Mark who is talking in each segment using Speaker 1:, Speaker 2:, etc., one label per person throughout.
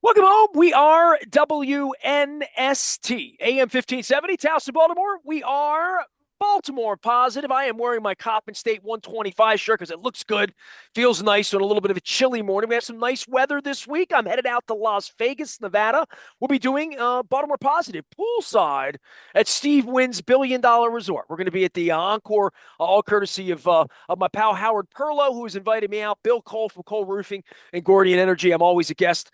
Speaker 1: Welcome home. We are WNST, AM 1570, Towson, Baltimore. We are Baltimore positive. I am wearing my Coppin State 125 shirt because it looks good, feels nice on a little bit of a chilly morning. We have some nice weather this week. I'm headed out to Las Vegas, Nevada. We'll be doing Baltimore positive poolside at Steve Wynn's $1 billion resort. We're going to be at the Encore, all courtesy of my pal Howard Perlow, who has invited me out, Bill Cole from Cole Roofing and Gordian Energy. I'm always a guest.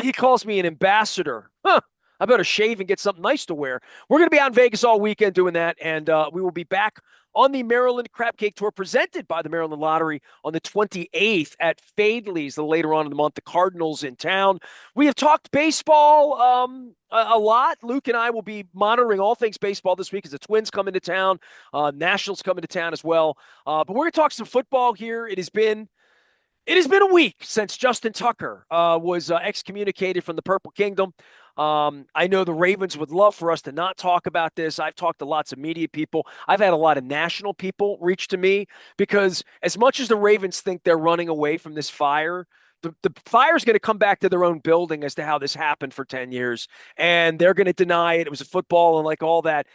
Speaker 1: He calls me an ambassador. Huh. I better shave and get something nice to wear. We're going to be out in Vegas all weekend doing that, and we will be back on the Maryland Crab Cake Tour presented by the Maryland Lottery on the 28th at Fadley's later on in the month. The Cardinals in town. We have talked baseball a lot. Luke and I will be monitoring all things baseball this week as the Twins come into town. Nationals come into town as well. But we're going to talk some football here. It has been a week since Justin Tucker was excommunicated from the Purple Kingdom. I know the Ravens would love for us to not talk about this. I've talked to lots of media people. I've had a lot of national people reach to me because as much as the Ravens think they're running away from this fire, the fire is going to come back to their own building as to how this happened for 10 years. And they're going to deny it. It was a football and like all that.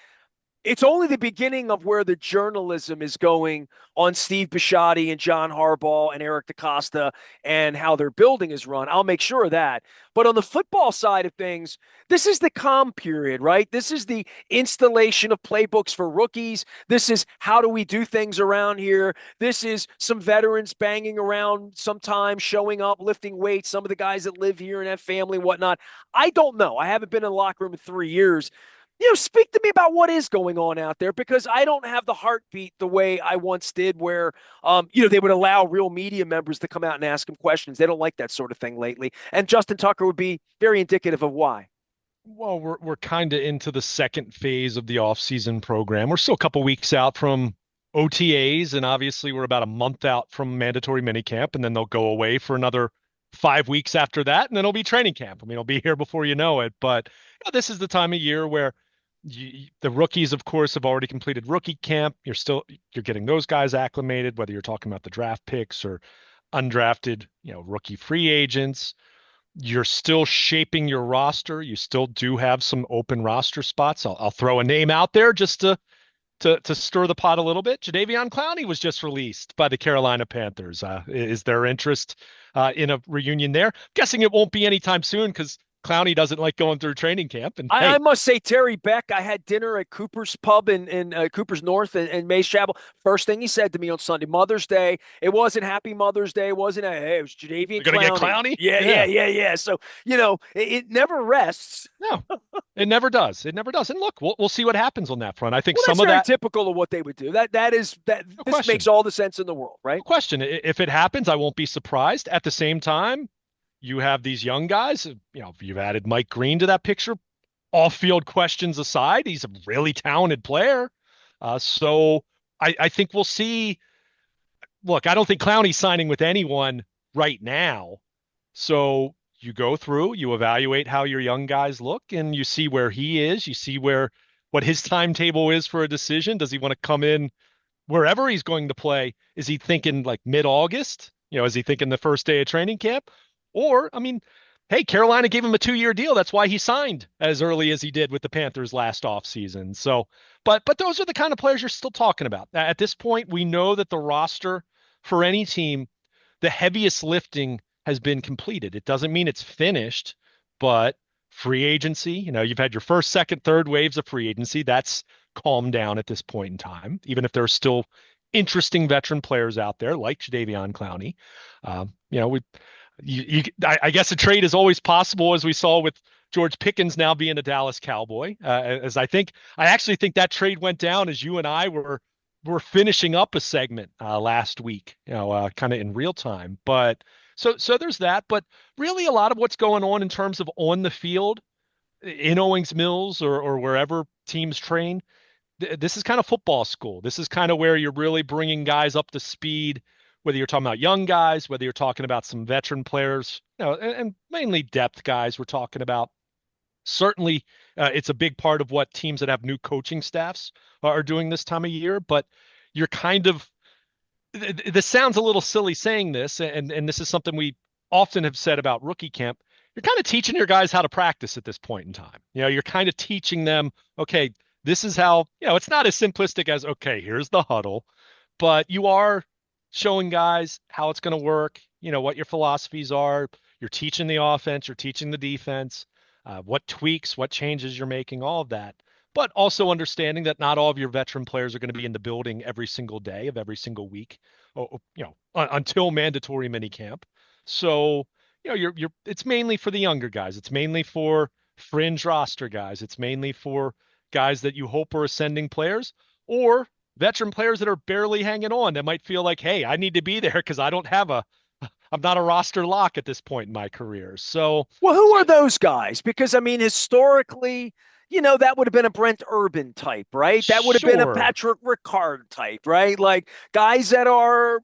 Speaker 1: It's only the beginning of where the journalism is going on Steve Bisciotti and John Harbaugh and Eric DeCosta and how their building is run. I'll make sure of that. But on the football side of things, this is the calm period, right? This is the installation of playbooks for rookies. This is how do we do things around here. This is some veterans banging around sometimes, showing up, lifting weights, some of the guys that live here and have family and whatnot. I don't know. I haven't been in the locker room in 3 years. Speak to me about what is going on out there because I don't have the heartbeat the way I once did where, they would allow real media members to come out and ask them questions. They don't like that sort of thing lately. And Justin Tucker would be very indicative of why.
Speaker 2: Well, we're kind of into the second phase of the off-season program. We're still a couple weeks out from OTAs, and obviously we're about a month out from mandatory minicamp, and then they'll go away for another 5 weeks after that, and then it'll be training camp. I mean, it'll be here before you know it. But this is the time of year where the rookies, of course, have already completed rookie camp. You're getting those guys acclimated, whether you're talking about the draft picks or undrafted, rookie free agents. You're still shaping your roster. You still do have some open roster spots. I'll throw a name out there just to stir the pot a little bit. Jadeveon Clowney was just released by the Carolina Panthers. Is there interest in a reunion there? Guessing it won't be anytime soon because Clowney doesn't like going through training camp. And
Speaker 1: I
Speaker 2: hey,
Speaker 1: must say, Terry Beck, I had dinner at Cooper's Pub in Cooper's North in Mays Chapel. First thing he said to me on Sunday, Mother's Day. It wasn't Happy Mother's Day. It wasn't, hey, it was
Speaker 2: you're
Speaker 1: Jadeveon
Speaker 2: gonna get
Speaker 1: Clowney.
Speaker 2: Clowney?
Speaker 1: Yeah, yeah,
Speaker 2: Yeah.
Speaker 1: yeah, yeah. So, it never rests.
Speaker 2: No, it never does. It never does. And look, we'll see what happens on that front. I think
Speaker 1: Well, that's
Speaker 2: some of
Speaker 1: very
Speaker 2: that,
Speaker 1: typical of what they would do. That
Speaker 2: no
Speaker 1: this makes
Speaker 2: question,
Speaker 1: all the sense in the world,
Speaker 2: no
Speaker 1: right?
Speaker 2: question. If it happens, I won't be surprised. At the same time, you have these young guys. You've added Mike Green to that picture. Off-field questions aside, he's a really talented player. So I think we'll see. Look, I don't think Clowney's signing with anyone right now. So you go through, you evaluate how your young guys look, and you see where he is. You see what his timetable is for a decision. Does he want to come in wherever he's going to play? Is he thinking like mid-August? Is he thinking the first day of training camp? Or, I mean, hey, Carolina gave him a 2-year deal. That's why he signed as early as he did with the Panthers last offseason. So, but those are the kind of players you're still talking about. At this point, we know that the roster for any team, the heaviest lifting has been completed. It doesn't mean it's finished, but free agency, you've had your first, second, third waves of free agency. That's calmed down at this point in time, even if there are still interesting veteran players out there like Jadeveon Clowney. I guess a trade is always possible, as we saw with George Pickens now being a Dallas Cowboy. I actually think that trade went down as you and I were finishing up a segment last week, kind of in real time. But so there's that. But really, a lot of what's going on in terms of on the field in Owings Mills or wherever teams train, this is kind of football school. This is kind of where you're really bringing guys up to speed, whether you're talking about young guys, whether you're talking about some veteran players, and mainly depth guys we're talking about. Certainly, it's a big part of what teams that have new coaching staffs are doing this time of year. But you're kind of, this sounds a little silly saying this, and this is something we often have said about rookie camp. you're kind of teaching your guys how to practice at this point in time. You're kind of teaching them, okay, this is how, it's not as simplistic as, okay, here's the huddle, but you are showing guys how it's going to work, what your philosophies are. You're teaching the offense, you're teaching the defense, what tweaks, what changes you're making, all of that. But also understanding that not all of your veteran players are going to be in the building every single day of every single week, until mandatory minicamp. So, it's mainly for the younger guys. It's mainly for fringe roster guys. It's mainly for guys that you hope are ascending players or veteran players that are barely hanging on that might feel like, hey, I need to be there because I'm not a roster lock at this point in my career. So,
Speaker 1: Well, who are those guys? Because I mean, historically, that would have been a Brent Urban type, right? That would have been a
Speaker 2: sure.
Speaker 1: Patrick Ricard type, right? Like guys that are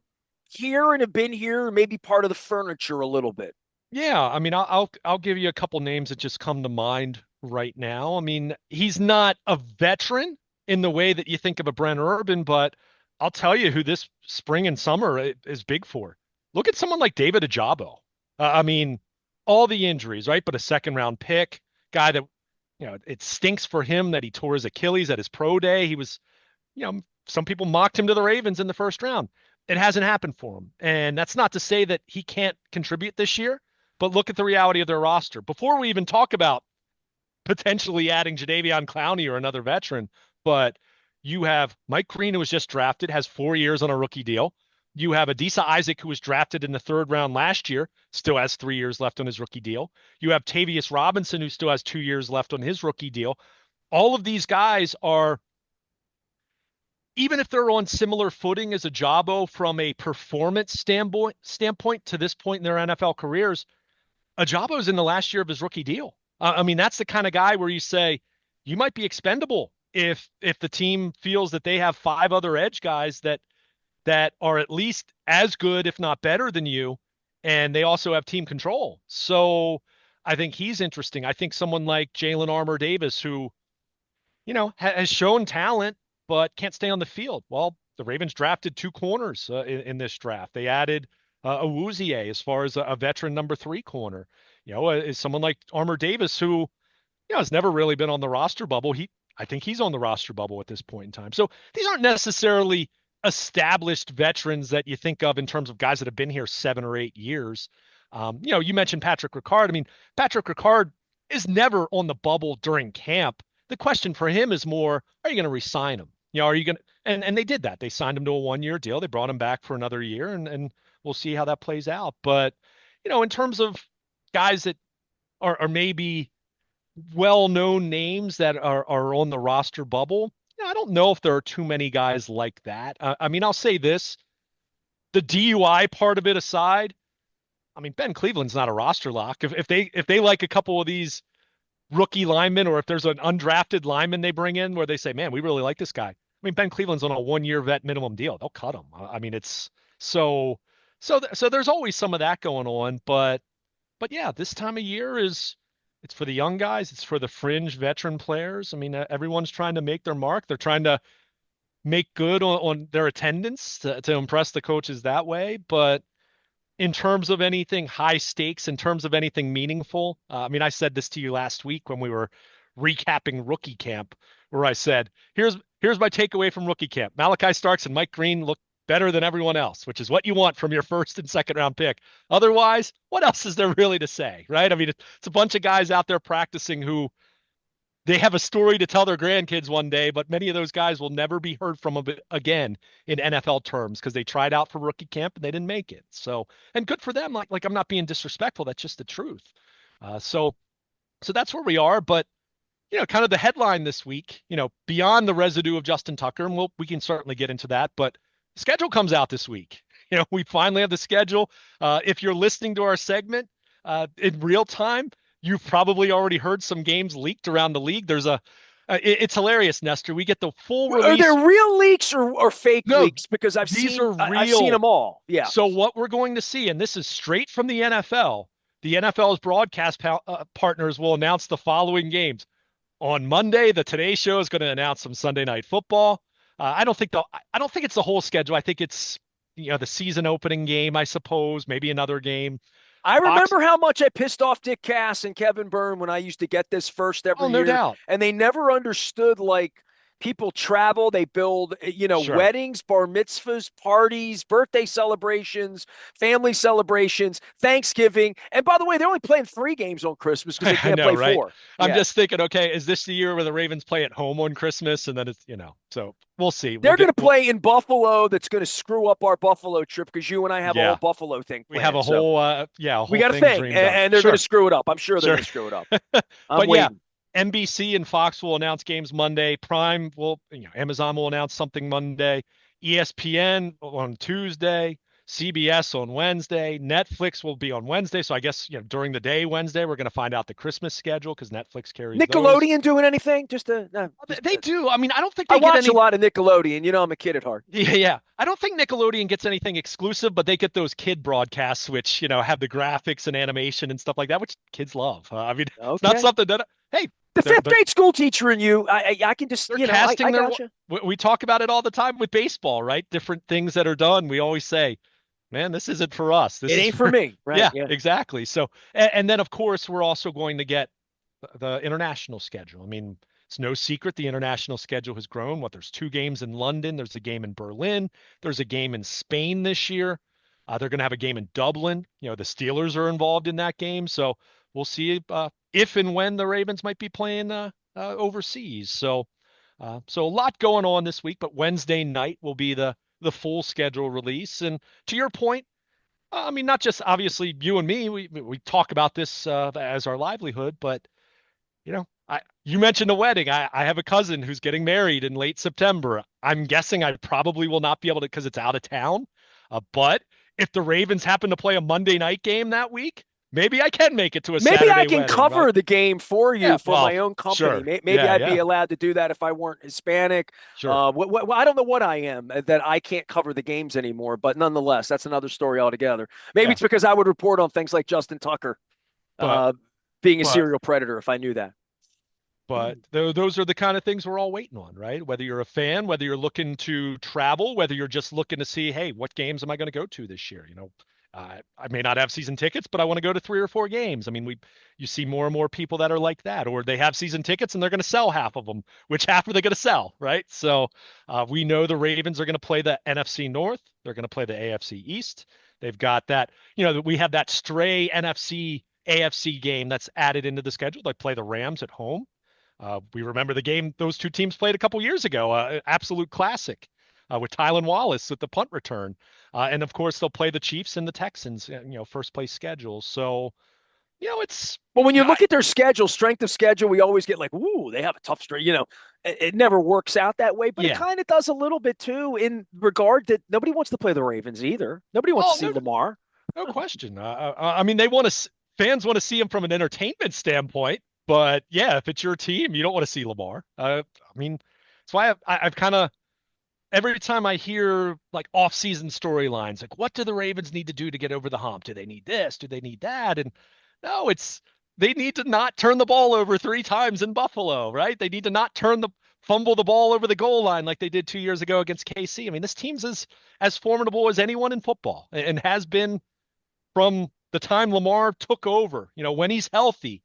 Speaker 1: here and have been here, maybe part of the furniture a little bit.
Speaker 2: Yeah, I mean, I'll give you a couple names that just come to mind right now. I mean, he's not a veteran in the way that you think of a Brent Urban, but I'll tell you who this spring and summer is big for. Look at someone like David Ajabo. I mean, all the injuries, right? But a second round pick, guy that, it stinks for him that he tore his Achilles at his pro day. He was, some people mocked him to the Ravens in the first round. It hasn't happened for him. And that's not to say that he can't contribute this year, but look at the reality of their roster. Before we even talk about potentially adding Jadeveon Clowney or another veteran, but you have Mike Green, who was just drafted, has 4 years on a rookie deal. You have Adisa Isaac, who was drafted in the third round last year, still has 3 years left on his rookie deal. You have Tavius Robinson, who still has 2 years left on his rookie deal. All of these guys are, even if they're on similar footing as a Jabo from a performance standpoint to this point in their NFL careers, Ajabo's in the last year of his rookie deal. I mean, that's the kind of guy where you say you might be expendable if the team feels that they have five other edge guys that are at least as good, if not better than you, and they also have team control. So I think he's interesting. I think someone like Jalen Armour Davis, who has shown talent but can't stay on the field. Well, the Ravens drafted two corners in this draft. They added Awuzie as far as a veteran number three corner. Is someone like Armour Davis who has never really been on the roster bubble. I think he's on the roster bubble at this point in time. So these aren't necessarily established veterans that you think of in terms of guys that have been here 7 or 8 years. You mentioned Patrick Ricard. I mean, Patrick Ricard is never on the bubble during camp. The question for him is more, are you going to re-sign him? Are you going to, and they did that. They signed him to a 1 year deal. They brought him back for another year and we'll see how that plays out. But, in terms of guys that are maybe well-known names that are on the roster bubble, I don't know if there are too many guys like that. I mean, I'll say this, the DUI part of it aside, I mean, Ben Cleveland's not a roster lock. If they like a couple of these rookie linemen, or if there's an undrafted lineman they bring in where they say, man, we really like this guy. I mean, Ben Cleveland's on a 1 year vet minimum deal. They'll cut him. I mean, it's so there's always some of that going on, but yeah, this time of year it's for the young guys. It's for the fringe veteran players. I mean, everyone's trying to make their mark. They're trying to make good on their attendance to impress the coaches that way. But in terms of anything high stakes, in terms of anything meaningful, I mean, I said this to you last week when we were recapping rookie camp, where I said, here's my takeaway from rookie camp. Malachi Starks and Mike Green look better than everyone else, which is what you want from your first and second round pick. Otherwise, what else is there really to say, right? I mean, it's a bunch of guys out there practicing who they have a story to tell their grandkids one day, but many of those guys will never be heard from again in NFL terms because they tried out for rookie camp and they didn't make it. So, and good for them. Like I'm not being disrespectful. That's just the truth. So that's where we are. But kind of the headline this week, beyond the residue of Justin Tucker, and we can certainly get into that, but schedule comes out this week. We finally have the schedule. If you're listening to our segment in real time, you've probably already heard some games leaked around the league. It's hilarious, Nestor. We get the full
Speaker 1: Are
Speaker 2: release.
Speaker 1: there real leaks or fake
Speaker 2: No,
Speaker 1: leaks? Because
Speaker 2: these are
Speaker 1: I've seen
Speaker 2: real.
Speaker 1: them all. Yeah.
Speaker 2: So what we're going to see, and this is straight from the NFL's broadcast partners will announce the following games. On Monday, the Today Show is going to announce some Sunday Night Football. I don't think it's the whole schedule. I think it's the season opening game, I suppose, maybe another game.
Speaker 1: I
Speaker 2: Fox.
Speaker 1: remember how much I pissed off Dick Cass and Kevin Byrne when I used to get this first
Speaker 2: Oh,
Speaker 1: every
Speaker 2: no
Speaker 1: year,
Speaker 2: doubt.
Speaker 1: and they never understood like people travel, they build,
Speaker 2: Sure.
Speaker 1: weddings, bar mitzvahs, parties, birthday celebrations, family celebrations, Thanksgiving. And by the way, they're only playing 3 games on Christmas because they
Speaker 2: I
Speaker 1: can't
Speaker 2: know,
Speaker 1: play
Speaker 2: right?
Speaker 1: four.
Speaker 2: I'm
Speaker 1: Yeah.
Speaker 2: just thinking, okay, is this the year where the Ravens play at home on Christmas and then it's, so we'll see.
Speaker 1: They're going to play in Buffalo. That's going to screw up our Buffalo trip because you and I have a whole
Speaker 2: Yeah,
Speaker 1: Buffalo thing
Speaker 2: we have
Speaker 1: planned. So
Speaker 2: a
Speaker 1: we
Speaker 2: whole
Speaker 1: got a
Speaker 2: thing
Speaker 1: thing,
Speaker 2: dreamed up.
Speaker 1: and they're going to
Speaker 2: Sure,
Speaker 1: screw it up. I'm sure they're
Speaker 2: sure.
Speaker 1: going to screw it up. I'm
Speaker 2: But yeah,
Speaker 1: waiting.
Speaker 2: NBC and Fox will announce games Monday. Prime will, Amazon will announce something Monday. ESPN on Tuesday. CBS on Wednesday. Netflix will be on Wednesday. So I guess, during the day Wednesday, we're going to find out the Christmas schedule because Netflix carries those.
Speaker 1: Nickelodeon doing anything? Just no,
Speaker 2: They
Speaker 1: just
Speaker 2: they do. I mean, I don't think
Speaker 1: I
Speaker 2: they get
Speaker 1: watch a
Speaker 2: any.
Speaker 1: lot of Nickelodeon. I'm a kid at heart.
Speaker 2: Yeah, yeah. I don't think Nickelodeon gets anything exclusive, but they get those kid broadcasts, which, have the graphics and animation and stuff like that, which kids love. I mean, it's not
Speaker 1: Okay.
Speaker 2: something that, hey,
Speaker 1: The
Speaker 2: they're,
Speaker 1: fifth
Speaker 2: they're,
Speaker 1: grade school teacher in you, I can just,
Speaker 2: they're
Speaker 1: I
Speaker 2: casting their,
Speaker 1: gotcha.
Speaker 2: we talk about it all the time with baseball, right? Different things that are done. We always say, man, this isn't for us. This
Speaker 1: It
Speaker 2: is
Speaker 1: ain't for
Speaker 2: for,
Speaker 1: me, right?
Speaker 2: yeah,
Speaker 1: Yeah.
Speaker 2: exactly. So, and then of course, we're also going to get the international schedule. I mean, it's no secret the international schedule has grown. There's 2 games in London, there's a game in Berlin, there's a game in Spain this year. They're going to have a game in Dublin. The Steelers are involved in that game, so we'll see if and when the Ravens might be playing overseas. So a lot going on this week, but Wednesday night will be the full schedule release. And to your point, I mean, not just obviously you and me, we talk about this as our livelihood, but you mentioned a wedding. I have a cousin who's getting married in late September. I'm guessing I probably will not be able to because it's out of town. But if the Ravens happen to play a Monday night game that week, maybe I can make it to a
Speaker 1: Maybe I
Speaker 2: Saturday
Speaker 1: can
Speaker 2: wedding, right?
Speaker 1: cover the game for
Speaker 2: Yeah,
Speaker 1: you for
Speaker 2: well,
Speaker 1: my own company.
Speaker 2: sure.
Speaker 1: Maybe
Speaker 2: Yeah,
Speaker 1: I'd be
Speaker 2: yeah,
Speaker 1: allowed to do that if I weren't Hispanic.
Speaker 2: sure.
Speaker 1: I don't know what I am that I can't cover the games anymore, but nonetheless, that's another story altogether. Maybe
Speaker 2: Yeah,
Speaker 1: it's because I would report on things like Justin Tucker
Speaker 2: but
Speaker 1: uh, being a
Speaker 2: but
Speaker 1: serial predator if I knew that.
Speaker 2: But those are the kind of things we're all waiting on, right? Whether you're a fan, whether you're looking to travel, whether you're just looking to see, hey, what games am I going to go to this year? I may not have season tickets, but I want to go to 3 or 4 games. I mean, you see more and more people that are like that, or they have season tickets and they're going to sell half of them. Which half are they going to sell, right? So we know the Ravens are going to play the NFC North. They're going to play the AFC East. They've got that, we have that stray NFC AFC game that's added into the schedule. They play the Rams at home. We remember the game those 2 teams played a couple years ago, absolute classic with Tylan Wallace with the punt return. And of course, they'll play the Chiefs and the Texans, first place schedule. So, it's,
Speaker 1: Well, when you
Speaker 2: I,
Speaker 1: look at their schedule, strength of schedule, we always get like, "Ooh, they have a tough strength." It never works out that way, but it
Speaker 2: yeah.
Speaker 1: kind of does a little bit too. In regard that nobody wants to play the Ravens either. Nobody wants to
Speaker 2: Oh,
Speaker 1: see
Speaker 2: no,
Speaker 1: Lamar.
Speaker 2: no question. I mean, fans want to see him from an entertainment standpoint, but yeah, if it's your team, you don't want to see Lamar. I mean, that's why I've kind of every time I hear like off-season storylines, like what do the Ravens need to do to get over the hump? Do they need this? Do they need that? And no, they need to not turn the ball over 3 times in Buffalo, right? They need to not fumble the ball over the goal line like they did 2 years ago against KC. I mean, this team's as formidable as anyone in football and has been from the time Lamar took over. When he's healthy,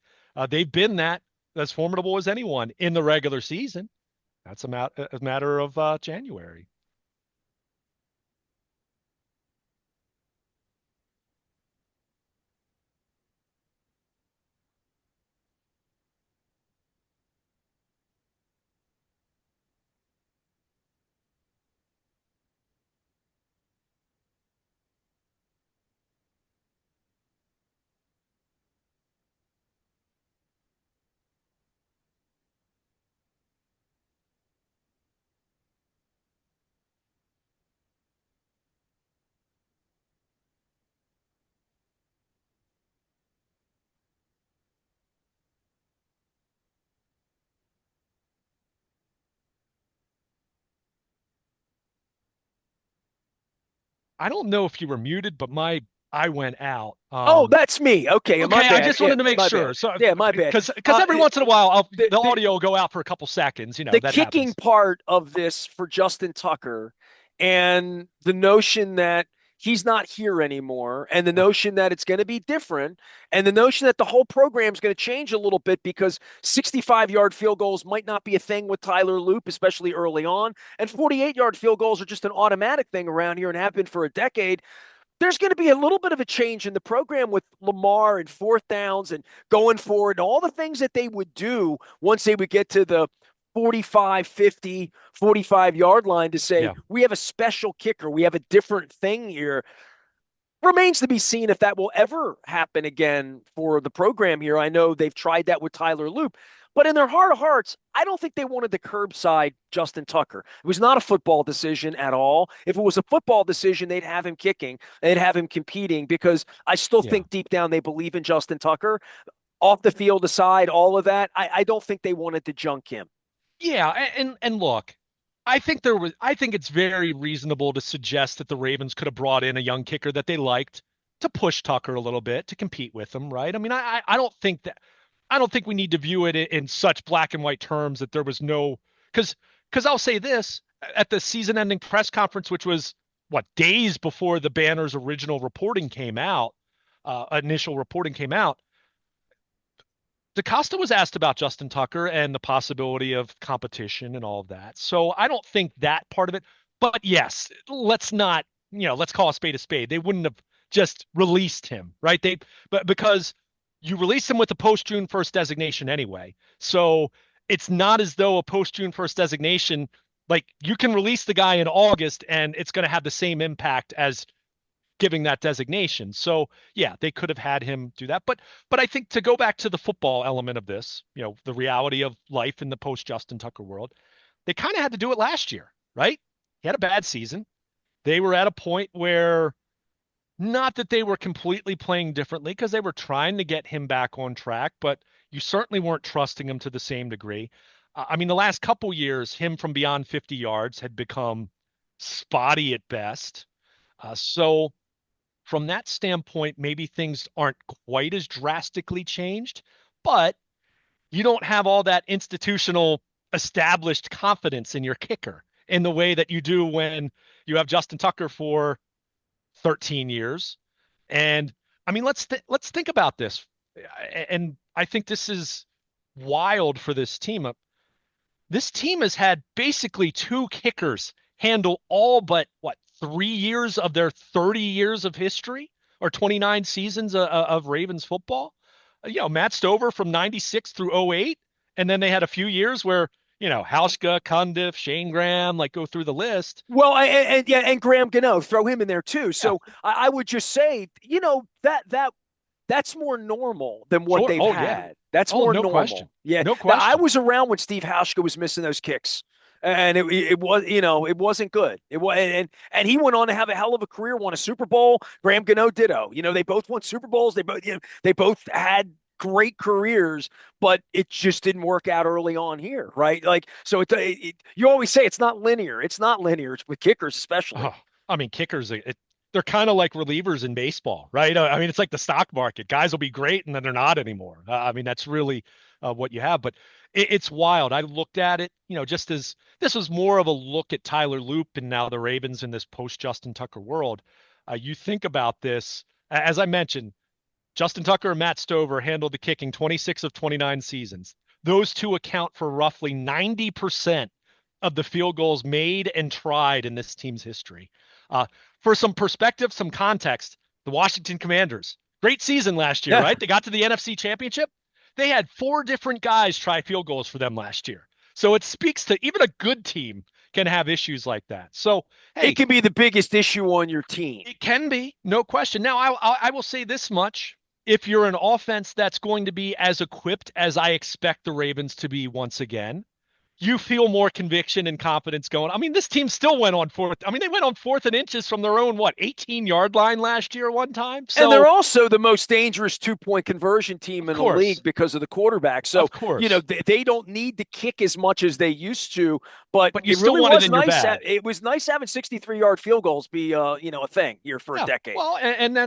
Speaker 2: they've been that as formidable as anyone in the regular season. That's a matter of January. I don't know if you were muted, but I went out.
Speaker 1: Oh, that's me. Okay, my
Speaker 2: Okay, I
Speaker 1: bad.
Speaker 2: just
Speaker 1: Yeah,
Speaker 2: wanted to make
Speaker 1: my bad.
Speaker 2: sure. So
Speaker 1: Yeah, my bad.
Speaker 2: because every once in a while
Speaker 1: The
Speaker 2: the
Speaker 1: the
Speaker 2: audio will go out for a couple seconds.
Speaker 1: the
Speaker 2: That
Speaker 1: kicking
Speaker 2: happens.
Speaker 1: part of this for Justin Tucker and the notion that he's not here anymore, and the
Speaker 2: Right.
Speaker 1: notion that it's going to be different, and the notion that the whole program is going to change a little bit because 65-yard field goals might not be a thing with Tyler Loop, especially early on, and 48-yard field goals are just an automatic thing around here and have been for a decade. There's going to be a little bit of a change in the program with Lamar and fourth downs and going forward and all the things that they would do once they would get to the 45, 50, 45-yard line to say,
Speaker 2: Yeah.
Speaker 1: we have a special kicker. We have a different thing here. Remains to be seen if that will ever happen again for the program here. I know they've tried that with Tyler Loop, but in their heart of hearts, I don't think they wanted the curbside Justin Tucker. It was not a football decision at all. If it was a football decision, they'd have him kicking, they'd have him competing because I still
Speaker 2: Yeah.
Speaker 1: think deep down they believe in Justin Tucker. Off the field aside, all of that, I don't think they wanted to junk him.
Speaker 2: Yeah, and look, I think it's very reasonable to suggest that the Ravens could have brought in a young kicker that they liked to push Tucker a little bit to compete with him, right? I mean, I don't think we need to view it in such black and white terms that there was no because I'll say this at the season-ending press conference, which was what days before the Banner's original reporting came out, initial reporting came out. DaCosta was asked about Justin Tucker and the possibility of competition and all of that. So I don't think that part of it. But yes, let's not, let's call a spade a spade. They wouldn't have just released him, right? But because you release him with a post June 1st designation anyway. So it's not as though a post June 1st designation, like you can release the guy in August and it's going to have the same impact as giving that designation. So yeah, they could have had him do that. But I think to go back to the football element of this, the reality of life in the post Justin Tucker world, they kind of had to do it last year, right? He had a bad season. They were at a point where not that they were completely playing differently because they were trying to get him back on track, but you certainly weren't trusting him to the same degree. I mean, the last couple years, him from beyond 50 yards had become spotty at best. So from that standpoint, maybe things aren't quite as drastically changed, but you don't have all that institutional established confidence in your kicker in the way that you do when you have Justin Tucker for 13 years. And I mean, let's think about this. And I think this is wild for this team. This team has had basically two kickers handle all but what 3 years of their 30 years of history or 29 seasons of Ravens football. Matt Stover from 96 through '08. And then they had a few years where, Hauschka, Cundiff, Shane Graham, like go through the list.
Speaker 1: Well, and yeah, and Graham Gano, throw him in there too.
Speaker 2: Yeah,
Speaker 1: So I would just say, that's more normal than what
Speaker 2: sure.
Speaker 1: they've
Speaker 2: Oh, yeah.
Speaker 1: had. That's
Speaker 2: Oh,
Speaker 1: more
Speaker 2: no question.
Speaker 1: normal. Yeah.
Speaker 2: No
Speaker 1: Now I
Speaker 2: question.
Speaker 1: was around when Steve Hauschka was missing those kicks, and it was it wasn't good. It was and he went on to have a hell of a career, won a Super Bowl. Graham Gano ditto. They both won Super Bowls. They both had great careers, but it just didn't work out early on here, right? Like so, you always say it's not linear. It's not linear. It's with kickers especially.
Speaker 2: Oh, I mean, kickers, they're kind of like relievers in baseball, right? I mean, it's like the stock market. Guys will be great and then they're not anymore. I mean, that's really what you have. But it's wild. I looked at it, just as this was more of a look at Tyler Loop and now the Ravens in this post Justin Tucker world. You think about this, as I mentioned, Justin Tucker and Matt Stover handled the kicking 26 of 29 seasons. Those two account for roughly 90% of the field goals made and tried in this team's history. Uh, for some perspective, some context, the Washington Commanders, great season last year,
Speaker 1: Yeah.
Speaker 2: right? They got to the NFC Championship. They had four different guys try field goals for them last year. So it speaks to even a good team can have issues like that. So,
Speaker 1: It
Speaker 2: hey,
Speaker 1: can be the biggest issue on your team.
Speaker 2: it can be, no question. Now, I will say this much. If you're an offense that's going to be as equipped as I expect the Ravens to be once again, you feel more conviction and confidence going. I mean, this team still went on fourth. I mean, they went on fourth and inches from their own, 18-yard line last year one time.
Speaker 1: And
Speaker 2: So,
Speaker 1: they're also the most dangerous 2-point conversion team
Speaker 2: of
Speaker 1: in the league
Speaker 2: course,
Speaker 1: because of the quarterback. So,
Speaker 2: of course.
Speaker 1: they don't need to kick as much as they used to, but
Speaker 2: But you
Speaker 1: it
Speaker 2: still
Speaker 1: really
Speaker 2: want it
Speaker 1: was
Speaker 2: in your
Speaker 1: nice.
Speaker 2: bag.
Speaker 1: It was nice having 63-yard field goals be, a thing here for a
Speaker 2: Yeah.
Speaker 1: decade.
Speaker 2: Well, and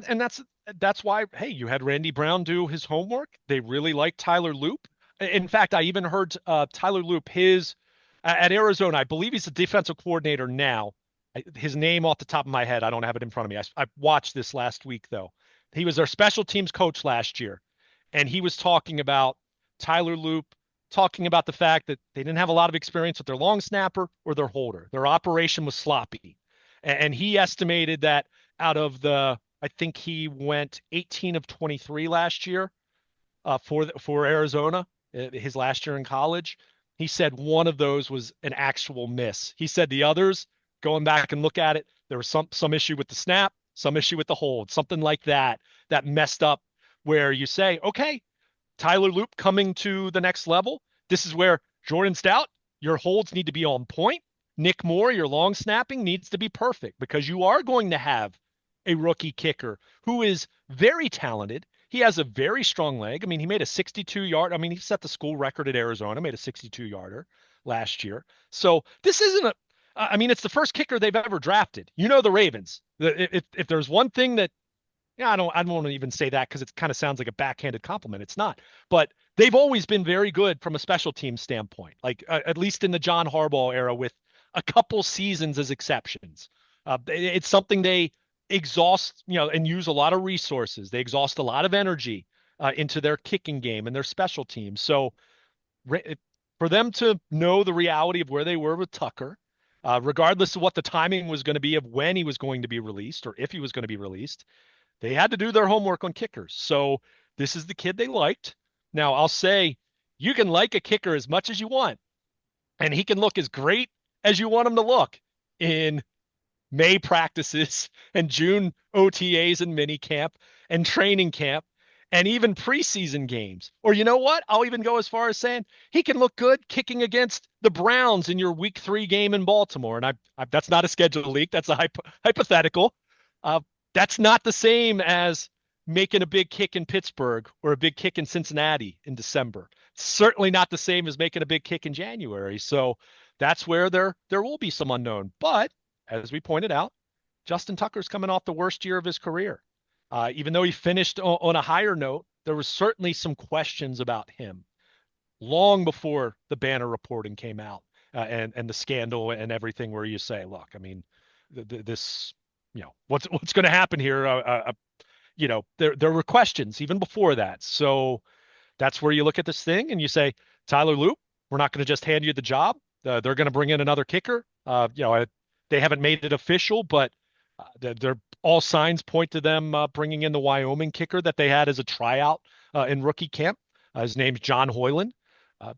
Speaker 2: that's why, hey, you had Randy Brown do his homework. They really liked Tyler Loop. In fact, I even heard Tyler Loop, his at Arizona, I believe he's the defensive coordinator now. his name off the top of my head, I don't have it in front of me. I watched this last week though. He was their special teams coach last year, and he was talking about Tyler Loop, talking about the fact that they didn't have a lot of experience with their long snapper or their holder. Their operation was sloppy, and he estimated that out of the, I think he went 18 of 23 last year for Arizona, his last year in college. He said one of those was an actual miss. He said the others, going back and look at it, there was some issue with the snap, some issue with the hold, something like that that messed up. Where you say, okay, Tyler Loop coming to the next level. This is where Jordan Stout, your holds need to be on point. Nick Moore, your long snapping needs to be perfect because you are going to have a rookie kicker who is very talented. He has a very strong leg. I mean, he made a 62-yard. I mean, he set the school record at Arizona, made a 62-yarder last year. So this isn't a, I mean, it's the first kicker they've ever drafted. You know, the Ravens. If there's one thing that, yeah, I don't want to even say that because it kind of sounds like a backhanded compliment. It's not, but they've always been very good from a special team standpoint, like at least in the John Harbaugh era, with a couple seasons as exceptions. It's something they exhaust, and use a lot of resources. They exhaust a lot of energy into their kicking game and their special teams. So for them to know the reality of where they were with Tucker, regardless of what the timing was going to be of when he was going to be released or if he was going to be released, they had to do their homework on kickers. So this is the kid they liked. Now, I'll say you can like a kicker as much as you want, and he can look as great as you want him to look in May practices and June OTAs and mini camp and training camp and even preseason games. Or you know what? I'll even go as far as saying he can look good kicking against the Browns in your week 3 game in Baltimore. And that's not a schedule leak. That's a hypothetical. Uh, that's not the same as making a big kick in Pittsburgh or a big kick in Cincinnati in December. Certainly not the same as making a big kick in January. So that's where there will be some unknown. But as we pointed out, Justin Tucker's coming off the worst year of his career. Even though he finished on a higher note, there was certainly some questions about him long before the Banner reporting came out and the scandal and everything. Where you say, look, I mean, this, what's going to happen here? There were questions even before that. So that's where you look at this thing and you say, Tyler Loop, we're not going to just hand you the job. They're going to bring in another kicker. They haven't made it official, but they're all signs point to them bringing in the Wyoming kicker that they had as a tryout in rookie camp. His name's John Hoyland. Uh,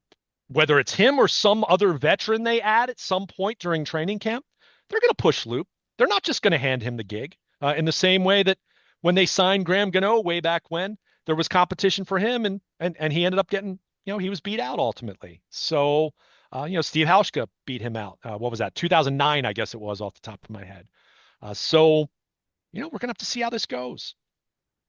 Speaker 2: whether it's him or some other veteran they add at some point during training camp, they're going to push Loop. They're not just going to hand him the gig in the same way that when they signed Graham Gano way back when, there was competition for him and he ended up getting, he was beat out ultimately. So, Steve Hauschka beat him out. What was that? 2009, I guess it was off the top of my head. So, we're going to have to see how this goes.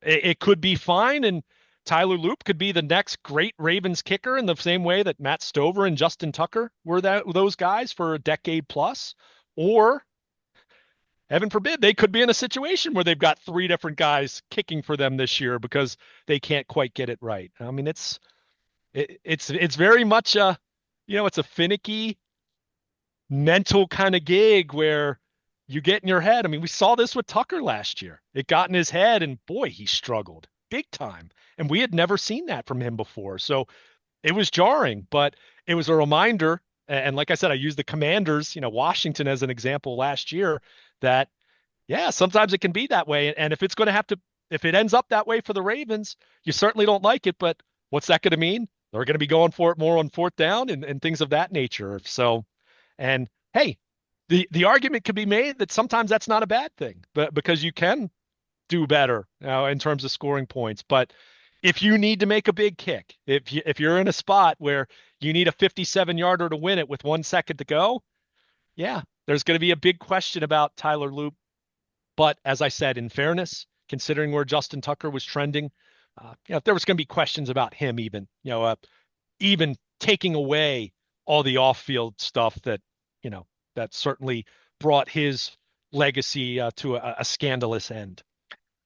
Speaker 2: It could be fine, and Tyler Loop could be the next great Ravens kicker in the same way that Matt Stover and Justin Tucker were those guys for a decade plus. Or, heaven forbid, they could be in a situation where they've got 3 different guys kicking for them this year because they can't quite get it right. I mean, it's very much it's a finicky mental kind of gig where you get in your head. I mean, we saw this with Tucker last year. It got in his head, and boy, he struggled big time. And we had never seen that from him before. So it was jarring, but it was a reminder. And like I said, I used the Commanders, Washington as an example last year that, yeah, sometimes it can be that way. And if it's going to if it ends up that way for the Ravens, you certainly don't like it. But what's that going to mean? They're going to be going for it more on 4th down and things of that nature. So, and hey, the argument could be made that sometimes that's not a bad thing, but because you can do better in terms of scoring points. But if you need to make a big kick, if you're in a spot where you need a 57-yarder to win it with 1 second to go, yeah, there's going to be a big question about Tyler Loop. But as I said, in fairness, considering where Justin Tucker was trending, if there was going to be questions about him, even taking away all the off-field stuff that that certainly brought his legacy to a scandalous end.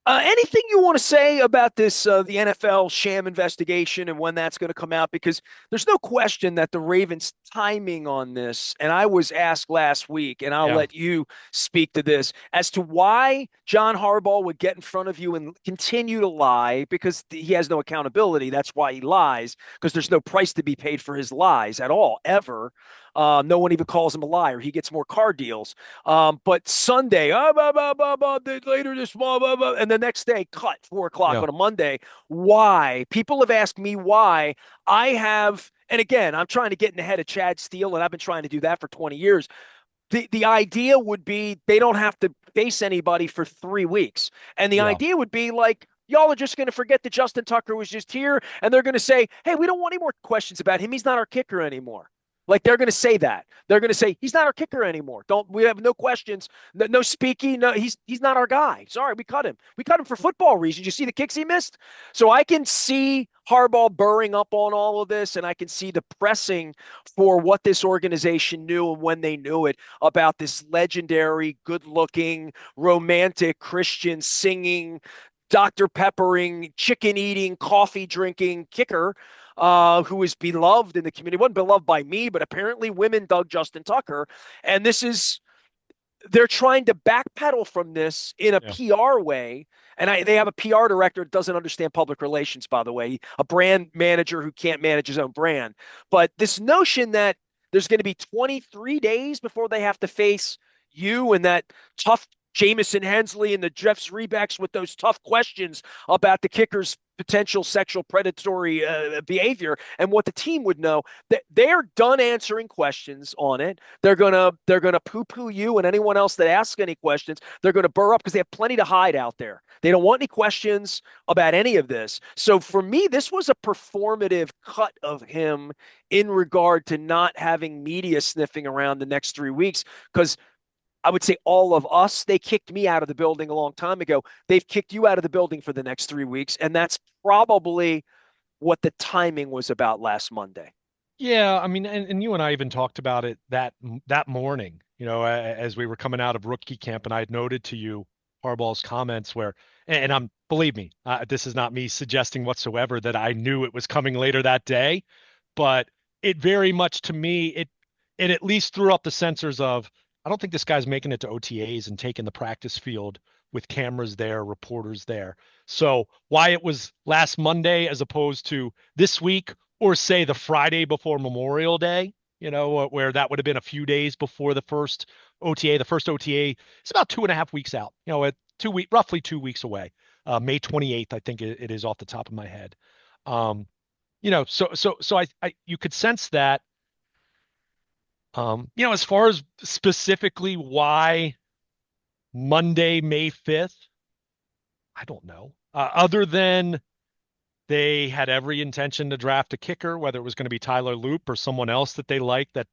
Speaker 1: Anything you want to say about this, the NFL sham investigation and when that's going to come out? Because there's no question that the Ravens' timing on this, and I was asked last week, and I'll
Speaker 2: Yeah.
Speaker 1: let you speak to this, as to why John Harbaugh would get in front of you and continue to lie because he has no accountability. That's why he lies, because there's no price to be paid for his lies at all, ever. No one even calls him a liar. He gets more car deals. But Sunday, later this month, and the next day, cut 4 o'clock
Speaker 2: Yeah.
Speaker 1: on a Monday. Why? People have asked me why. I have, and again, I'm trying to get in the head of Chad Steele, and I've been trying to do that for 20 years. The idea would be they don't have to face anybody for 3 weeks. And the
Speaker 2: Yeah.
Speaker 1: idea would be like, y'all are just going to forget that Justin Tucker was just here, and they're going to say, hey, we don't want any more questions about him. He's not our kicker anymore. Like they're going to say that. They're going to say he's not our kicker anymore. Don't we have no questions, no speaking. No, he's not our guy. Sorry, we cut him. We cut him for football reasons. You see the kicks he missed. So I can see Harbaugh burring up on all of this, and I can see the pressing for what this organization knew and when they knew it about this legendary, good-looking, romantic Christian singing, Dr. Peppering, chicken eating, coffee drinking kicker who is beloved in the community. Wasn't beloved by me, but apparently women dug Justin Tucker. And this is, they're trying to backpedal from this in a
Speaker 2: Yeah.
Speaker 1: PR way. And they have a PR director that doesn't understand public relations, by the way, a brand manager who can't manage his own brand. But this notion that there's going to be 23 days before they have to face you and that tough Jamison Hensley and the Jeff Zrebecks with those tough questions about the kicker's potential sexual predatory behavior and what the team would know. They're done answering questions on it. They're gonna poo poo you and anyone else that asks any questions. They're gonna burr up because they have plenty to hide out there. They don't want any questions about any of this. So for me, this was a performative cut of him in regard to not having media sniffing around the next 3 weeks because I would say all of us, they kicked me out of the building a long time ago. They've kicked you out of the building for the next 3 weeks. And that's probably what the timing was about last Monday.
Speaker 2: Yeah, I mean, and you and I even talked about it that morning, as we were coming out of rookie camp, and I had noted to you Harbaugh's comments where, and I'm believe me, this is not me suggesting whatsoever that I knew it was coming later that day, but it very much to me it at least threw up the sensors of I don't think this guy's making it to OTAs and taking the practice field with cameras there, reporters there. So why it was last Monday as opposed to this week or say the Friday before Memorial Day, where that would have been a few days before the first OTA. The first OTA is about 2.5 weeks out, at roughly 2 weeks away. May 28th, I think it is off the top of my head. So you could sense that, as far as specifically why Monday, May 5th, I don't know. Other than they had every intention to draft a kicker, whether it was going to be Tyler Loop or someone else that they liked that,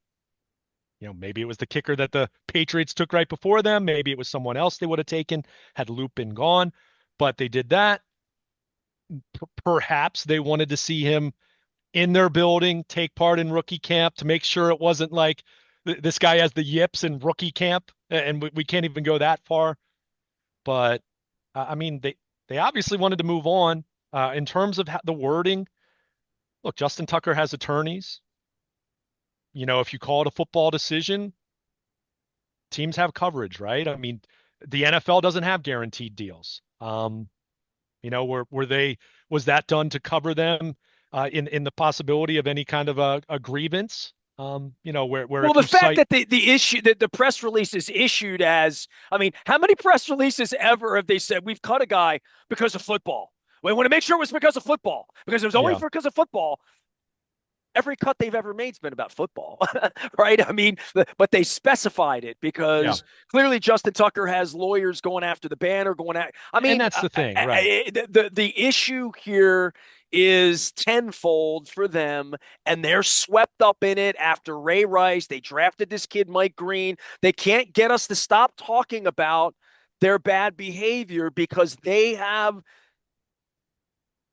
Speaker 2: maybe it was the kicker that the Patriots took right before them. Maybe it was someone else they would have taken had Loop been gone, but they did that. Perhaps they wanted to see him in their building, take part in rookie camp to make sure it wasn't like this guy has the yips in rookie camp and we can't even go that far. But I mean, they obviously wanted to move on in terms of the wording. Look, Justin Tucker has attorneys. If you call it a football decision, teams have coverage, right? I mean, the NFL doesn't have guaranteed deals. Was that done to cover them in the possibility of any kind of a grievance? Where
Speaker 1: Well,
Speaker 2: if
Speaker 1: the
Speaker 2: you
Speaker 1: fact
Speaker 2: cite,
Speaker 1: that the issue that the press release is issued as, I mean, how many press releases ever have they said we've cut a guy because of football? We want to make sure it was because of football, because it was only
Speaker 2: yeah,
Speaker 1: because of football. Every cut they've ever made's been about football, right? I mean, but they specified it
Speaker 2: yeah,
Speaker 1: because clearly Justin Tucker has lawyers going after the ban or going at. I
Speaker 2: and
Speaker 1: mean,
Speaker 2: that's the thing, right?
Speaker 1: the issue here is tenfold for them, and they're swept up in it after Ray Rice. They drafted this kid Mike Green. They can't get us to stop talking about their bad behavior because they have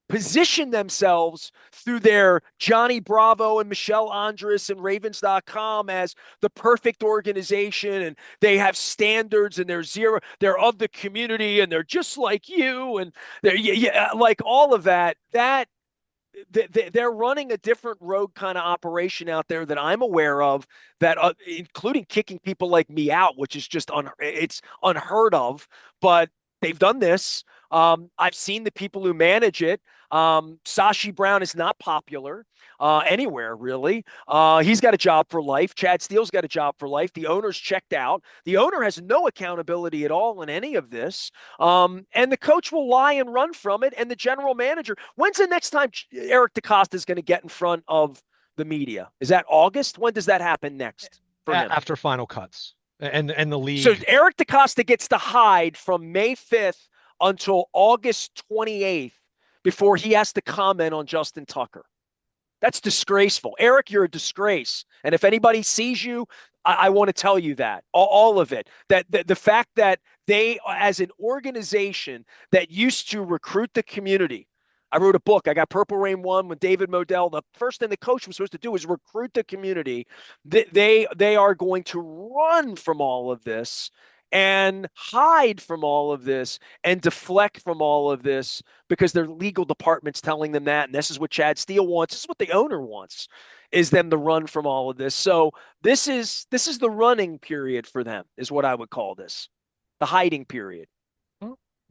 Speaker 1: position themselves through their Johnny Bravo and Michelle Andres and Ravens.com as the perfect organization, and they have standards, and they're of the community, and they're just like you, and they're yeah, like all of that. They're running a different road kind of operation out there that I'm aware of, that including kicking people like me out, which is just it's unheard of. But they've done this. I've seen the people who manage it. Sashi Brown is not popular anywhere, really. He's got a job for life. Chad Steele's got a job for life. The owner's checked out. The owner has no accountability at all in any of this. And the coach will lie and run from it. And the general manager, when's the next time Eric DeCosta is going to get in front of the media? Is that August? When does that happen next for him?
Speaker 2: After final cuts and the
Speaker 1: So
Speaker 2: league.
Speaker 1: Eric DeCosta gets to hide from May 5th until August 28th before he has to comment on Justin Tucker. That's disgraceful. Eric, you're a disgrace. And if anybody sees you, I want to tell you that. All of it. That the fact that they, as an organization that used to recruit the community, I wrote a book. I got Purple Rain 1 with David Modell. The first thing the coach was supposed to do is recruit the community. They are going to run from all of this and hide from all of this and deflect from all of this because their legal department's telling them that. And this is what Chad Steele wants. This is what the owner wants, is them to run from all of this. So this is the running period for them, is what I would call this. The hiding period.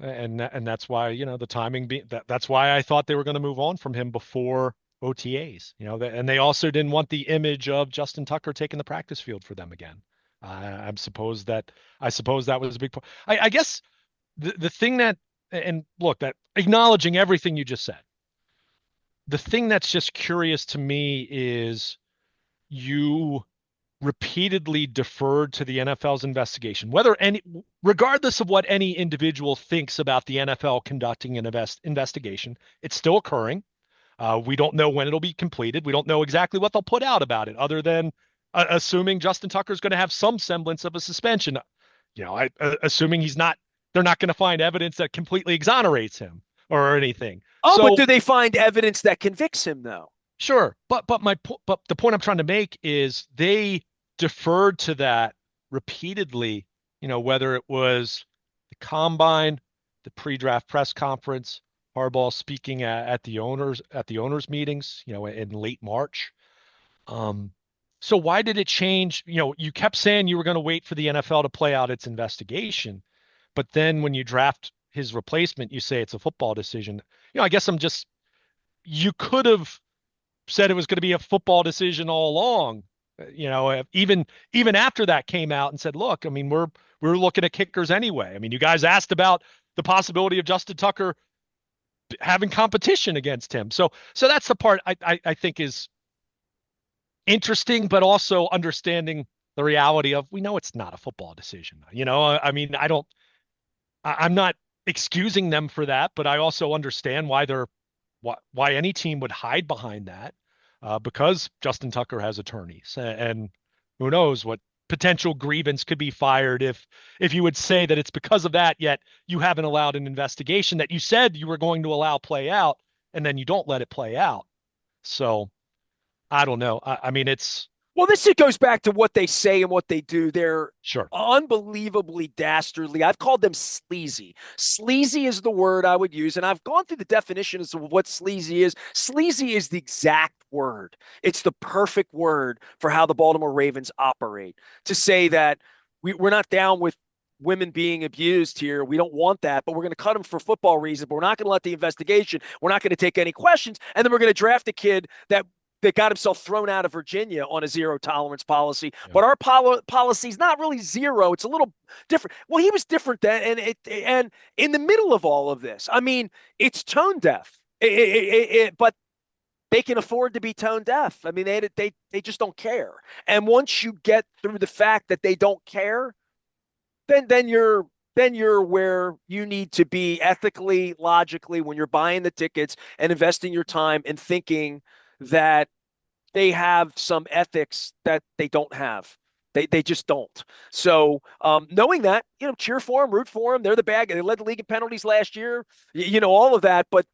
Speaker 2: And that's why, the timing that's why I thought they were going to move on from him before OTAs, and they also didn't want the image of Justin Tucker taking the practice field for them again. I suppose that was a big part. I guess the thing that, and look, that acknowledging everything you just said, the thing that's just curious to me is you repeatedly deferred to the NFL's investigation, regardless of what any individual thinks about the NFL conducting an investigation, it's still occurring. We don't know when it'll be completed. We don't know exactly what they'll put out about it, other than assuming Justin Tucker's going to have some semblance of a suspension. Assuming they're not going to find evidence that completely exonerates him or anything.
Speaker 1: Oh, but
Speaker 2: So
Speaker 1: do they find evidence that convicts him, though?
Speaker 2: sure, but the point I'm trying to make is they deferred to that repeatedly, whether it was the combine, the pre-draft press conference, Harbaugh speaking at the owners meetings, in late March. So why did it change? You kept saying you were going to wait for the NFL to play out its investigation, but then when you draft his replacement, you say it's a football decision. I guess you could have said it was going to be a football decision all along. Even after that came out and said, look, I mean, we're looking at kickers anyway. I mean, you guys asked about the possibility of Justin Tucker having competition against him. So that's the part I think is interesting, but also understanding the reality of, we know it's not a football decision. I mean, I'm not excusing them for that, but I also understand why any team would hide behind that, because Justin Tucker has attorneys, and who knows what potential grievance could be fired if you would say that it's because of that, yet you haven't allowed an investigation that you said you were going to allow play out, and then you don't let it play out. So I don't know. I mean, it's
Speaker 1: Well, this goes back to what they say and what they do. They're
Speaker 2: sure.
Speaker 1: unbelievably dastardly. I've called them sleazy. Sleazy is the word I would use, and I've gone through the definitions of what sleazy is. Sleazy is the exact word. It's the perfect word for how the Baltimore Ravens operate. To say that we're not down with women being abused here. We don't want that, but we're going to cut them for football reasons. But we're not going to let the investigation. We're not going to take any questions, and then we're going to draft a kid that got himself thrown out of Virginia on a zero tolerance policy.
Speaker 2: Yeah.
Speaker 1: But our policy is not really zero. It's a little different. Well, he was different then. And in the middle of all of this, I mean, it's tone deaf. But they can afford to be tone deaf. I mean, they just don't care. And once you get through the fact that they don't care, then you're where you need to be ethically, logically, when you're buying the tickets and investing your time and thinking that they have some ethics that they don't have. They just don't. So knowing that, cheer for them, root for them. They're the bag. They led the league in penalties last year. All of that. But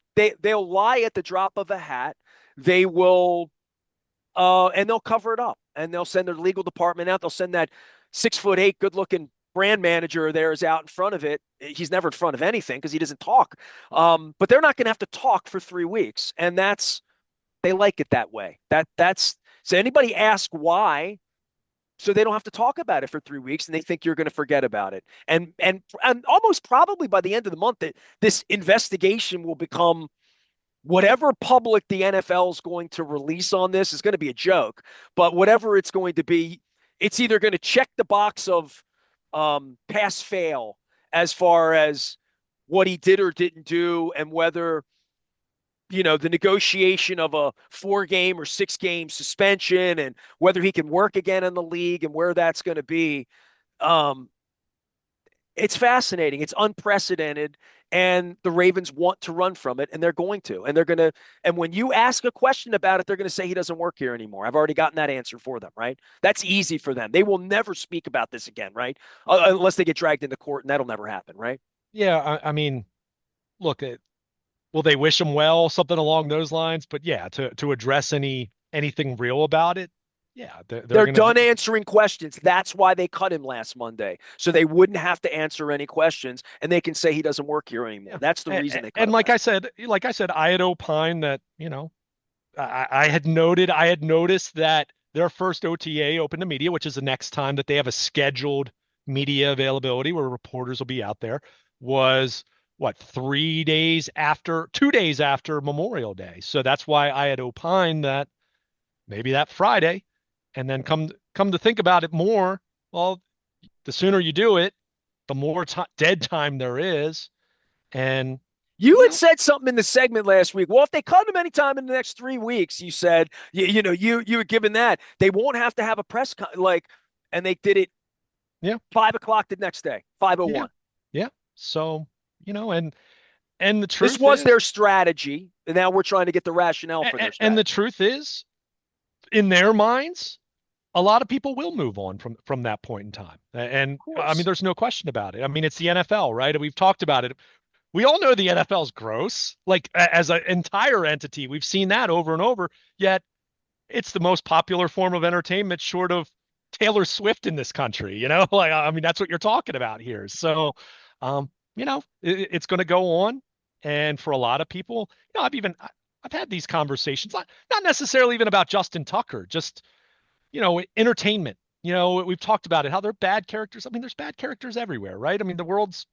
Speaker 1: they'll lie at the drop of a hat. They will and they'll cover it up and they'll send their legal department out. They'll send that 6'8", good looking brand manager of theirs out in front of it. He's never in front of anything because he doesn't talk. But they're not going to have to talk for 3 weeks, and they like it that way. That's so anybody ask why, so they don't have to talk about it for 3 weeks, and they think you're going to forget about it. And almost probably by the end of the month, that this investigation will become whatever public the NFL is going to release on this is going to be a joke, but whatever it's going to be, it's either going to check the box of pass fail as far as what he did or didn't do and whether the negotiation of a 4 game or 6 game suspension and whether he can work again in the league and where that's going to be. Um, it's fascinating. It's unprecedented. And the Ravens want to run from it, and they're going to. And they're going to. And when you ask a question about it, they're going to say he doesn't work here anymore. I've already gotten that answer for them, right? That's easy for them. They will never speak about this again, right? Unless they get dragged into court, and that'll never happen, right?
Speaker 2: Yeah, I mean, look, will they wish him well, something along those lines? But yeah, to address anything real about it, yeah, they're
Speaker 1: They're
Speaker 2: gonna
Speaker 1: done answering questions. That's why they cut him last Monday. So they wouldn't have to answer any questions and they can say he doesn't work here anymore.
Speaker 2: yeah.
Speaker 1: That's the
Speaker 2: And,
Speaker 1: reason they cut
Speaker 2: and
Speaker 1: him last.
Speaker 2: like I said, I had opined that, I had noticed that their first OTA open to media, which is the next time that they have a scheduled media availability where reporters will be out there, was what, 2 days after Memorial Day. So that's why I had opined that maybe that Friday, and then come to think about it more, well, the sooner you do it, the more dead time there is, and
Speaker 1: You
Speaker 2: you
Speaker 1: had
Speaker 2: know,
Speaker 1: said something in the segment last week. Well, if they cut him anytime in the next 3 weeks, you said you had given that they won't have to have a like, and they did it
Speaker 2: yeah,
Speaker 1: 5 o'clock the next day,
Speaker 2: yeah,
Speaker 1: 5:01.
Speaker 2: yeah. So and the
Speaker 1: This
Speaker 2: truth
Speaker 1: was
Speaker 2: is,
Speaker 1: their strategy, and now we're trying to get the rationale for their
Speaker 2: and the
Speaker 1: strategy.
Speaker 2: truth is, in their minds, a lot of people will move on from that point in time. And
Speaker 1: Of
Speaker 2: I mean,
Speaker 1: course.
Speaker 2: there's no question about it. I mean, it's the NFL, right? We've talked about it. We all know the NFL's gross, like as an entire entity. We've seen that over and over. Yet it's the most popular form of entertainment, short of Taylor Swift in this country. Like I mean, that's what you're talking about here. So, it's going to go on, and for a lot of people, I've had these conversations, not necessarily even about Justin Tucker, just entertainment. We've talked about it, how they're bad characters. I mean, there's bad characters everywhere, right? I mean, the world's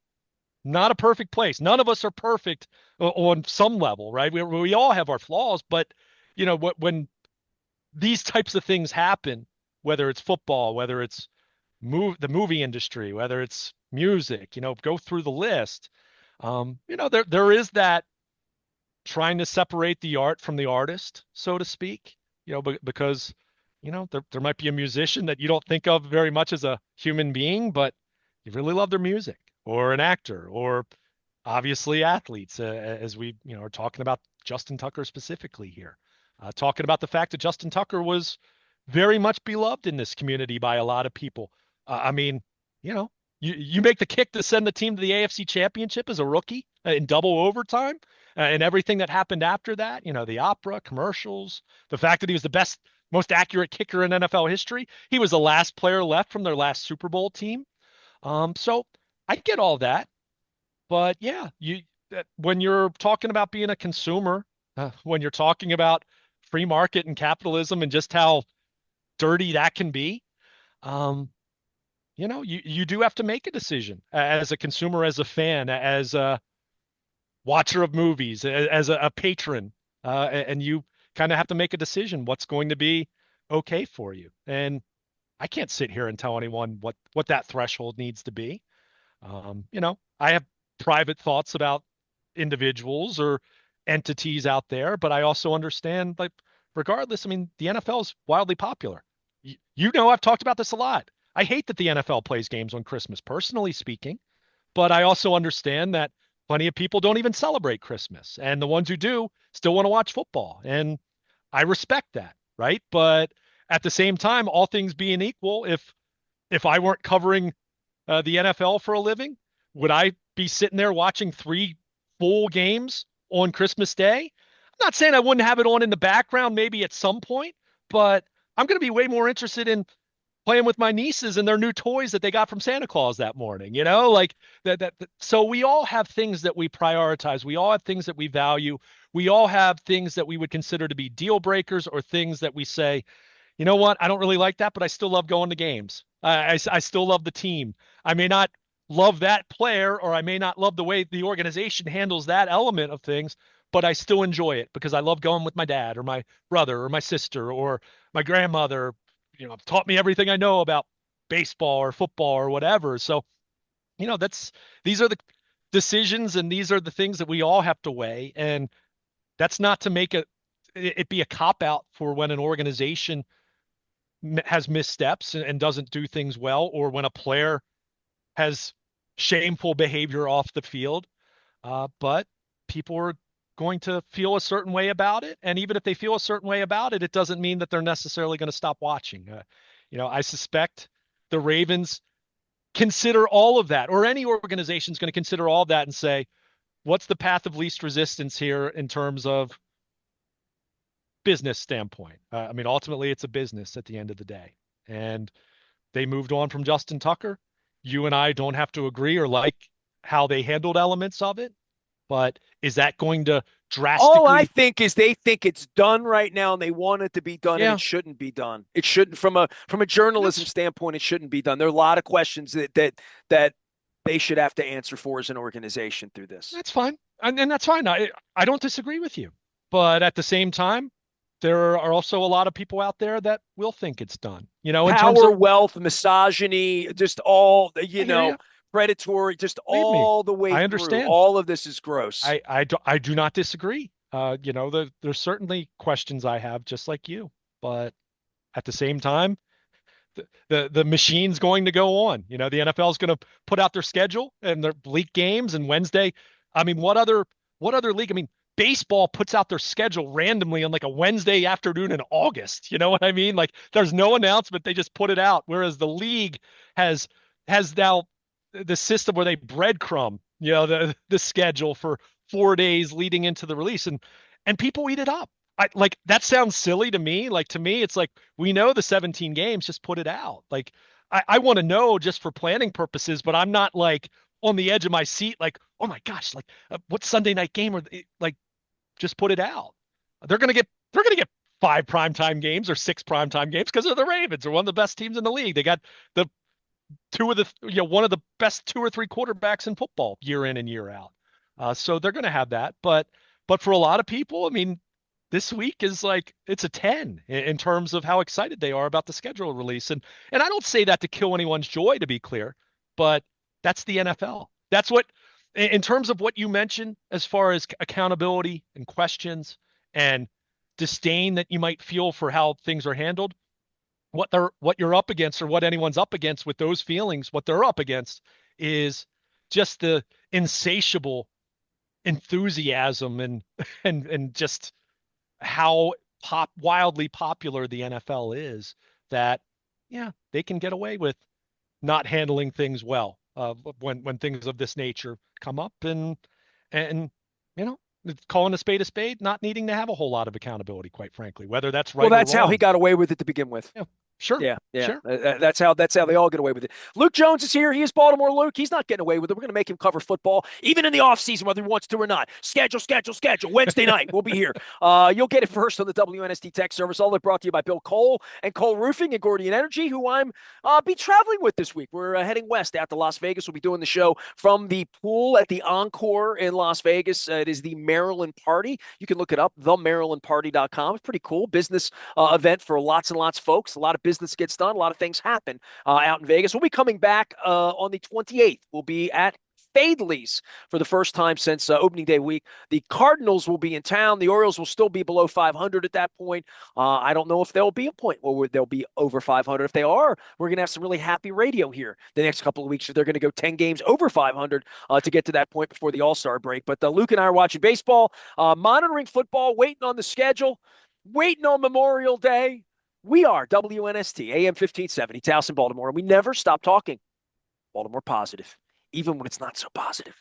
Speaker 2: not a perfect place. None of us are perfect on some level, right? We all have our flaws, but when these types of things happen, whether it's football, whether it's the movie industry, whether it's music, go through the list. There is that trying to separate the art from the artist, so to speak, because, there might be a musician that you don't think of very much as a human being, but you really love their music, or an actor, or obviously athletes, as we, are talking about Justin Tucker specifically here, talking about the fact that Justin Tucker was very much beloved in this community by a lot of people. I mean, you know, you make the kick to send the team to the AFC Championship as a rookie in double overtime, and everything that happened after that, the opera, commercials, the fact that he was the best, most accurate kicker in NFL history. He was the last player left from their last Super Bowl team. So I get all that, but yeah, when you're talking about being a consumer, when you're talking about free market and capitalism and just how dirty that can be, um, you do have to make a decision as a consumer, as a fan, as a watcher of movies, as a patron, and you kind of have to make a decision what's going to be okay for you. And I can't sit here and tell anyone what that threshold needs to be. I have private thoughts about individuals or entities out there, but I also understand, like, regardless, I mean, the NFL is wildly popular. I've talked about this a lot. I hate that the NFL plays games on Christmas, personally speaking, but I also understand that plenty of people don't even celebrate Christmas, and the ones who do still want to watch football, and I respect that, right? But at the same time, all things being equal, if I weren't covering the NFL for a living, would I be sitting there watching 3 full games on Christmas Day. I'm not saying I wouldn't have it on in the background maybe at some point, but I'm going to be way more interested in playing with my nieces and their new toys that they got from Santa Claus that morning, like so we all have things that we prioritize. We all have things that we value. We all have things that we would consider to be deal breakers or things that we say, you know what? I don't really like that, but I still love going to games. I still love the team. I may not love that player, or I may not love the way the organization handles that element of things, but I still enjoy it because I love going with my dad or my brother or my sister or my grandmother. Taught me everything I know about baseball or football or whatever. So, these are the decisions and these are the things that we all have to weigh. And that's not to make it be a cop out for when an organization has missteps and doesn't do things well, or when a player has shameful behavior off the field. But people are going to feel a certain way about it. And even if they feel a certain way about it, it doesn't mean that they're necessarily going to stop watching. I suspect the Ravens consider all of that, or any organization is going to consider all of that and say, what's the path of least resistance here in terms of business standpoint? I mean, ultimately, it's a business at the end of the day. And they moved on from Justin Tucker. You and I don't have to agree or like how they handled elements of it, but is that going to
Speaker 1: All I
Speaker 2: drastically?
Speaker 1: think is they think it's done right now and they want it to be done and it
Speaker 2: Yeah,
Speaker 1: shouldn't be done. It shouldn't from a journalism
Speaker 2: that's
Speaker 1: standpoint, it shouldn't be done. There are a lot of questions that they should have to answer for as an organization through this.
Speaker 2: that's fine, and that's fine. I don't disagree with you, but at the same time, there are also a lot of people out there that will think it's done. In terms
Speaker 1: Power,
Speaker 2: of,
Speaker 1: wealth, misogyny, just all,
Speaker 2: I hear you.
Speaker 1: predatory, just
Speaker 2: Believe me,
Speaker 1: all the way
Speaker 2: I
Speaker 1: through.
Speaker 2: understand.
Speaker 1: All of this is gross.
Speaker 2: I do not disagree. There's certainly questions I have, just like you, but at the same time, the machine's going to go on. The NFL is going to put out their schedule and their league games and Wednesday. I mean, what other league? I mean, baseball puts out their schedule randomly on like a Wednesday afternoon in August. You know what I mean? Like there's no announcement, they just put it out. Whereas the league has has now the system where they breadcrumb, the schedule for 4 days leading into the release, and people eat it up. Like that sounds silly to me. Like to me, it's like we know the 17 games, just put it out. Like I want to know just for planning purposes, but I'm not like on the edge of my seat, like, oh my gosh, like what Sunday night game like just put it out. They're gonna get 5 primetime games or 6 primetime games because they're the Ravens. They're one of the best teams in the league. They got the one of the best 2 or 3 quarterbacks in football year in and year out. So they're gonna have that. But for a lot of people, I mean, this week is like it's a 10 in terms of how excited they are about the schedule release. And I don't say that to kill anyone's joy, to be clear, but that's the NFL. That's what, in terms of what you mentioned as far as accountability and questions and disdain that you might feel for how things are handled, what you're up against, or what anyone's up against with those feelings, what they're up against is just the insatiable enthusiasm and just how wildly popular the NFL is, that yeah, they can get away with not handling things well when things of this nature come up, and you know calling a spade, not needing to have a whole lot of accountability, quite frankly, whether that's
Speaker 1: Well,
Speaker 2: right or
Speaker 1: that's how he
Speaker 2: wrong.
Speaker 1: got away with it to begin with.
Speaker 2: Yeah, sure,
Speaker 1: Yeah, yeah.
Speaker 2: sure.
Speaker 1: That's how they all get away with it. Luke Jones is here. He is Baltimore Luke. He's not getting away with it. We're going to make him cover football, even in the offseason, whether he wants to or not. Schedule, schedule, schedule. Wednesday night, we'll be here. You'll get it first on the WNST Tech Service. All that brought to you by Bill Cole and Cole Roofing and Gordian Energy, who I'm be traveling with this week. We're heading west out to Las Vegas. We'll be doing the show from the pool at the Encore in Las Vegas. It is the Maryland Party. You can look it up, themarylandparty.com. It's pretty cool business event for lots and lots of folks. A lot of business gets done. A lot of things happen out in Vegas. We'll be coming back on the 28th. We'll be at Fadley's for the first time since opening day week. The Cardinals will be in town. The Orioles will still be below 500 at that point. I don't know if there'll be a point where they'll be over 500. If they are, we're going to have some really happy radio here the next couple of weeks. They're going to go 10 games over 500 to get to that point before the All-Star break. But Luke and I are watching baseball, monitoring football, waiting on the schedule, waiting on Memorial Day. We are WNST, AM 1570, Towson, Baltimore, and we never stop talking Baltimore positive, even when it's not so positive.